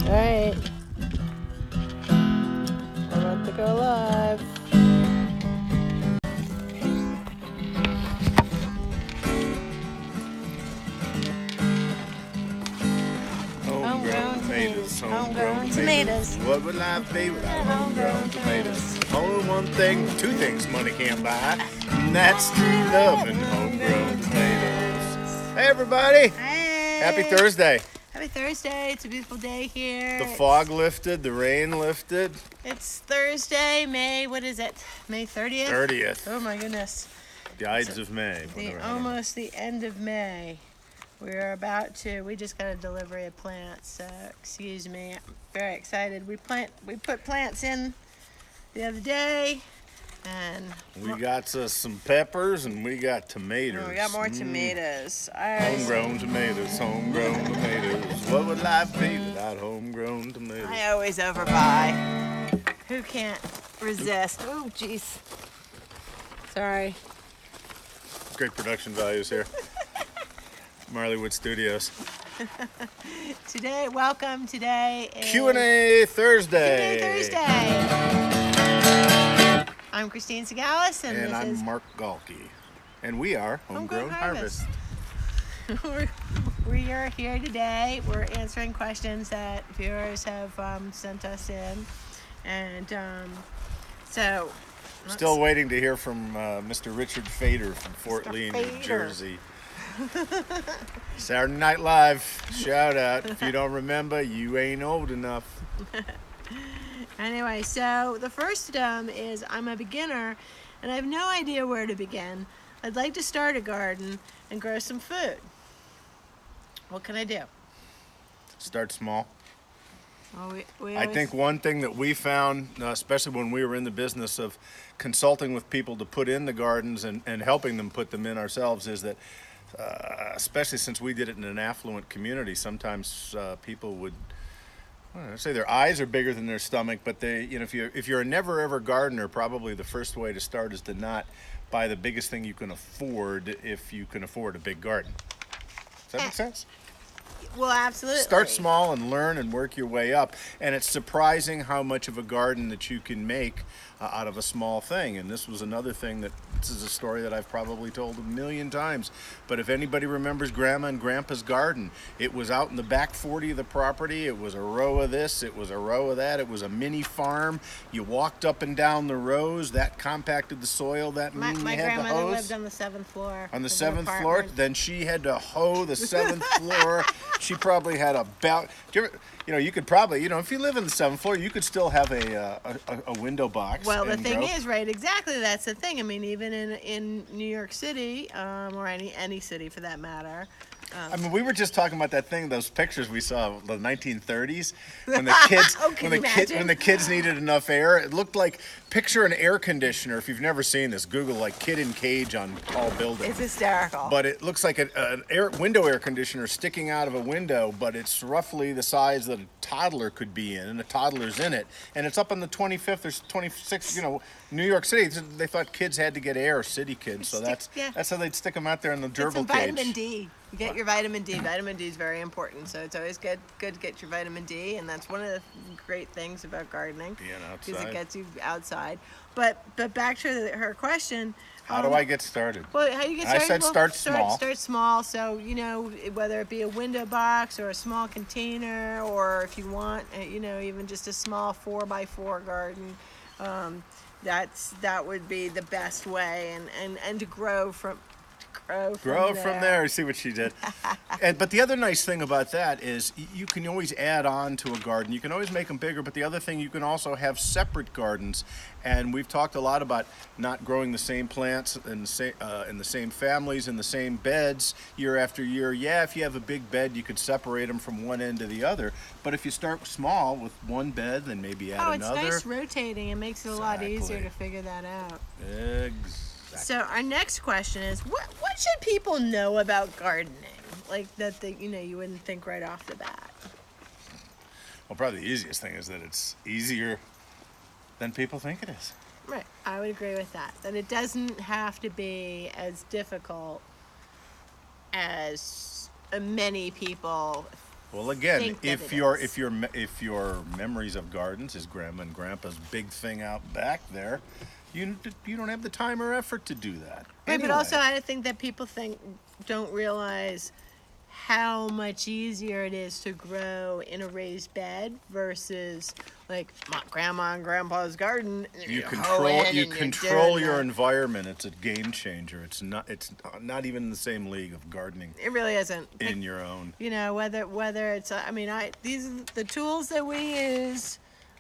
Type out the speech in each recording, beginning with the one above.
Alright. We're about to go live. Homegrown tomatoes, Homegrown tomatoes. What would life be without homegrown tomatoes? Only one thing, two things money can't buy, and that's true love and homegrown tomatoes. Hey everybody! Hey! Happy Thursday. Happy Thursday. It's a beautiful day here. The fog lifted, the rain lifted. It's Thursday, May, what is it? May 30th? 30th. Oh my goodness. The Ides of May. Almost the end of May. We're about to, we just got a delivery of plants, so excuse me. I'm very excited. We put plants in the other day, and we got some peppers and we got tomatoes. we got more tomatoes. Homegrown tomatoes, homegrown tomatoes. What would life be without homegrown tomatoes? I always overbuy. Who can't resist? Oh, jeez. Sorry. Great production values here. Marleywood Studios. Welcome. Today is Q&A Thursday. Q&A Thursday. I'm Christine Segalas, and this I'm is Mark Gaulke. And we are Homegrown Harvest. We are here today. We're answering questions that viewers have sent us in. And so... Still waiting to hear from Mr. Richard Fader from Fort Lee, New Jersey. Saturday Night Live, shout out. If you don't remember, you ain't old enough. Anyway, so the first is I'm a beginner and I have no idea where to begin. I'd like to start a garden and grow some food. What can I do? Start small. Well, I think one thing that we found, especially when we were in the business of consulting with people to put in the gardens and helping them put them in ourselves, is that especially since we did it in an affluent community, sometimes people would, say their eyes are bigger than their stomach, but they, if you're a never ever gardener, probably the first way to start is to not buy the biggest thing you can afford if you can afford a big garden. Does that make sense? Well, absolutely. Start small and learn and work your way up. And it's surprising how much of a garden that you can make out of a small thing. And this was another thing this is a story that I've probably told a million times. But if anybody remembers Grandma and Grandpa's garden, it was out in the back 40 of the property. It was a row of this, it was a row of that. It was a mini farm. You walked up and down the rows. That compacted the soil. That means you had to hose. My grandmother lived on the 7th floor. On the 7th floor? Then she had to hoe the 7th floor. She probably had you could probably, if you live in the 7th floor, you could still have a window box. Well, the thing is, right, exactly, that's the thing. I mean, even in New York City, or any city for that matter. We were just talking about that thing, those pictures we saw of the 1930s when the kids when the kids needed enough air. It looked like, picture an air conditioner. If you've never seen this, Google like kid in cage on tall buildings. It's hysterical. But it looks like an window air conditioner sticking out of a window, but it's roughly the size that a toddler could be in, and a toddler's in it. And it's up on the 25th or 26th, New York City. They thought kids had to get air, city kids, so that's how they'd stick them out there in the gerbil some cage. Vitamin D. You get your vitamin D. Vitamin D is very important, so it's always good to get your vitamin D, and that's one of the great things about gardening. Being outside. Because it gets you outside. But back to her question. How do I get started? Well, how do you get started? I said start small. Start small. So, whether it be a window box or a small container, or if you want, even just a small 4x4 garden, that would be the best way, and to grow from there. See what she did. But the other nice thing about that is you can always add on to a garden. You can always make them bigger, but the other thing, you can also have separate gardens. And we've talked a lot about not growing the same plants in the same families, in the same beds year after year. Yeah, if you have a big bed, you could separate them from one end to the other. But if you start small with one bed, then maybe add another. Oh, it's nice rotating. It makes it a lot easier to figure that out. Exactly. So our next question is, what should people know about gardening? Like that you wouldn't think right off the bat. Well, probably the easiest thing is that it's easier than people think it is. Right, I would agree with that. That it doesn't have to be as difficult as many people Well, again, think that if it your is. if your memories of gardens is Grandma and Grandpa's big thing out back there, you don't have the time or effort to do that. Right, but Anyway. also I think that people don't realize how much easier it is to grow in a raised bed versus like my grandma and grandpa's garden. You hoe in and you you're control doing your that. environment. It's a game changer. It's not even in the same league of gardening It really isn't. in your own. You know, whether it's these are the tools that we use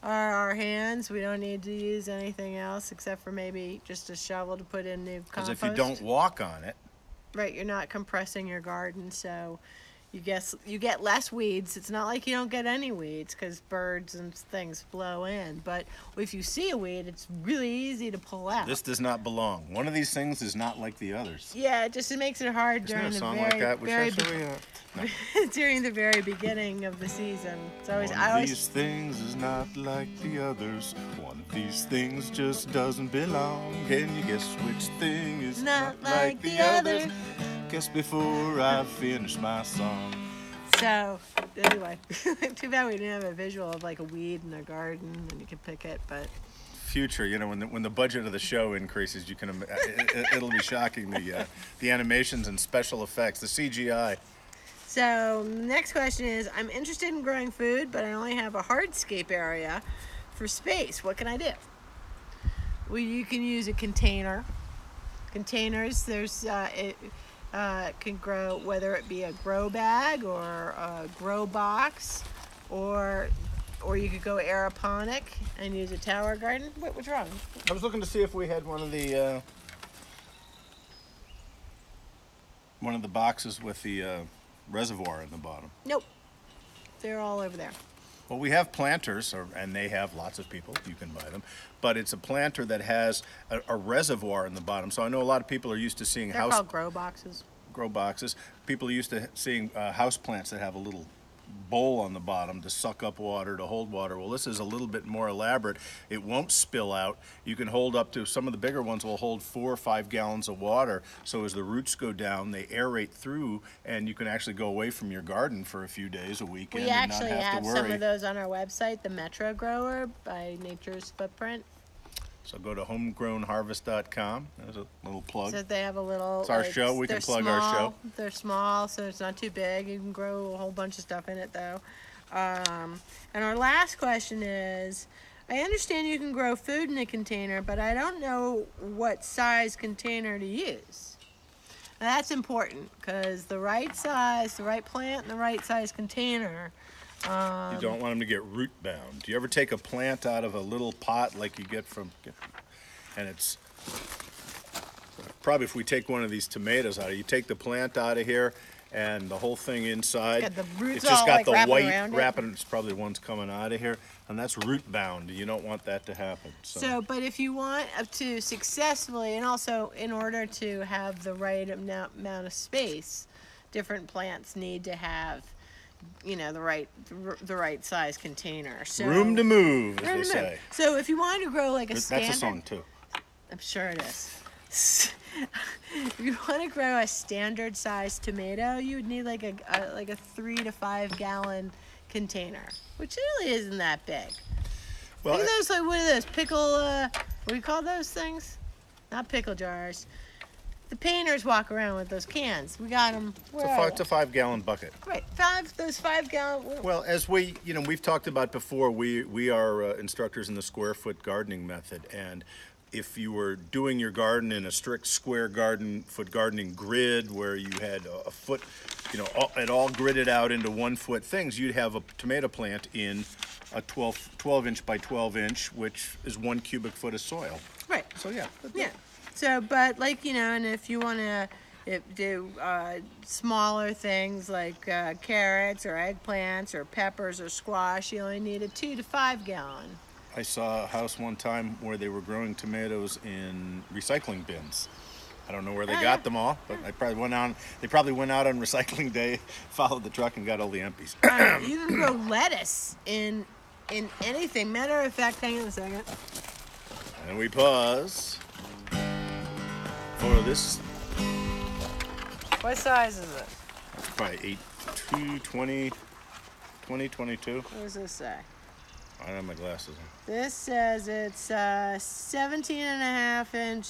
are our hands. We don't need to use anything else except for maybe just a shovel to put in new Because compost. if you don't walk on it, Right, you're not compressing your garden, so you get less weeds. It's not like you don't get any weeds because birds and things blow in. But if you see a weed, it's really easy to pull out. this does not belong. One of these things is not like the others. Yeah, it makes it hard Isn't there during a the song very, like that? very No. during the very beginning of the season. It's always One I of always these things is not like the others. One of these things just doesn't belong. Can you guess which thing is not like the other. Guess before I finish my song. So anyway, too bad we didn't have a visual of like a weed in a garden and you could pick it, but. Future, when the budget of the show increases, it'll be shocking, the animations and special effects, the CGI. So next question is, I'm interested in growing food, but I only have a hardscape area for space. What can I do? Well, you can use a container. Containers, it can grow, whether it be a grow bag or a grow box, or you could go aeroponic and use a tower garden. What's wrong? I was looking to see if we had one of the boxes with the reservoir in the bottom. Nope. They're all over there. Well, we have planters, and they have lots of people. You can buy them, but it's a planter that has a reservoir in the bottom. So I know a lot of people are used to seeing They're called grow boxes. grow boxes. People are used to seeing house plants that have a little bowl on the bottom to suck up water, to hold water. Well, this is a little bit more elaborate. It won't spill out. You can hold up to, some of the bigger ones will hold 4 or 5 gallons of water. So as the roots go down, they aerate through, and you can actually go away from your garden for a few days, a weekend, We and not actually have have to worry. some of those on our website, the Metro Grower by Nature's Footprint. So go to homegrownharvest.com. There's a little plug. So they have a little. It's our show. We can they're plug our show. They're small, so it's not too big. You can grow a whole bunch of stuff in it, though. And our last question is, I understand you can grow food in a container, but I don't know what size container to use. Now, that's important because the right size, the right plant, and the right size container. You don't want them to get root bound. Do you ever take a plant out of a little pot like you get from, and it's, probably if we take one of these tomatoes out, you take the plant out of here and the whole thing inside, Got the roots it's just all, got like, the wrapping white around it. wrapping, it's probably the ones coming out of here, and that's root bound. You don't want that to happen. So, but if you want to successfully, and also in order to have the right amount of space, different plants need to have, the right size container. So room to move, as room they to say. move. So if you want to grow like a standard, That's a song too. I'm sure it is. If you want to grow a standard size tomato, you would need like a 3 to 5 gallon container, which really isn't that big. Well, Look at those, like, what are those, pickle, what do you call those things? Not pickle jars. The painters walk around with those cans. We got them. it's a 5 gallon bucket. Right, those 5 gallon. Well, as we've talked about before, we are instructors in the square foot gardening method, and if you were doing your garden in a strict square foot gardening grid where you had a foot, it all gridded out into 1 foot things, you'd have a tomato plant in a 12 inch by 12 inch, which is 1 cubic foot of soil. Right. So yeah. Yeah. So, but and if you want to do smaller things like carrots or eggplants or peppers or squash, you only need a 2 to 5 gallon. I saw a house one time where they were growing tomatoes in recycling bins. I don't know where they got them all, but they probably went out on recycling day, followed the truck, and got all the empties. You can grow lettuce in anything. Matter of fact, hang on a second. And we pause for this. What size is it? Probably 8 to 20. 2022. What does this say? I don't have my glasses on. This says it's 17 and a half inch.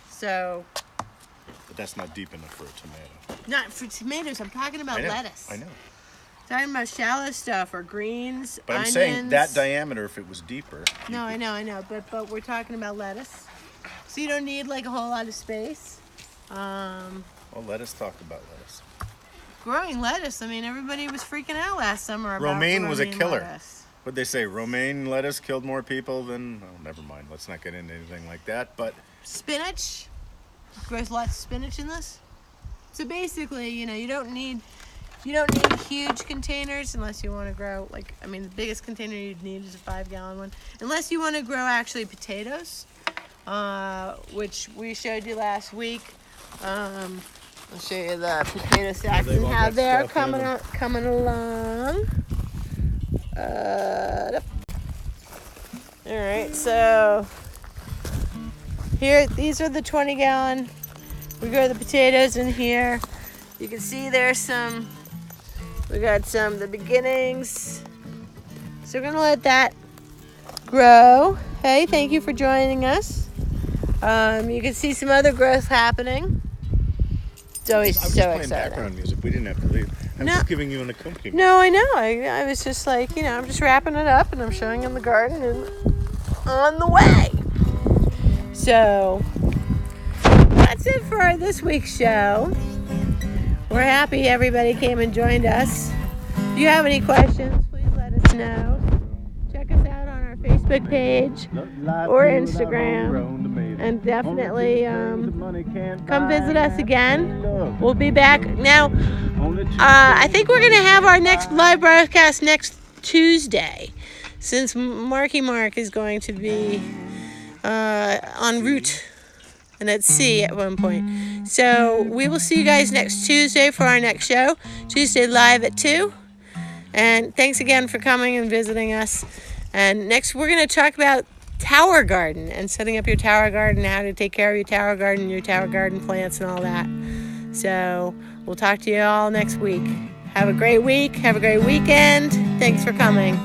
So, But that's not deep enough for a tomato. not for tomatoes. I'm talking about I know. lettuce. I know. Talking about shallow stuff or greens, But I'm onions. saying that diameter, if it was deeper. No, I know. But we're talking about lettuce. So you don't need like a whole lot of space. Well, let us talk about lettuce. Growing lettuce. I mean, everybody was freaking out last summer about Romaine was a romaine killer. lettuce. What'd they say? Romaine lettuce killed more people than. Oh, never mind. Let's not get into anything like that. But Spinach. Grows lots of spinach in this. So basically, you don't need huge containers unless you want to grow the biggest container you'd need is a 5-gallon one. Unless you want to grow actually potatoes, which we showed you last week. I'll show you the potato sacks and how they're coming along. All right, so here, these are the 20-gallon. We grow the potatoes in here. You can see there's we got the beginnings. So we're gonna let that grow. Hey, thank you for joining us. You can see some other growth happening. It's always so playing exciting. background music. We didn't have to leave. I'm just giving you an accompaniment. No, I know. I was just like, I'm just wrapping it up and I'm showing them the garden and on the way. So that's it for this week's show. We're happy everybody came and joined us. If you have any questions, please let us know. Check us out on our Facebook page or Instagram. And definitely come visit us again. We'll be back. Now, I think we're going to have our next live broadcast next Tuesday, since Marky Mark is going to be en route and at sea at one point. So we will see you guys next Tuesday for our next show. Tuesday live at 2. And thanks again for coming and visiting us. And next we're going to talk about tower garden and setting up your tower garden, how to take care of your tower garden plants and all that. So we'll talk to you all next week. Have a great week. Have a great weekend. Thanks for coming.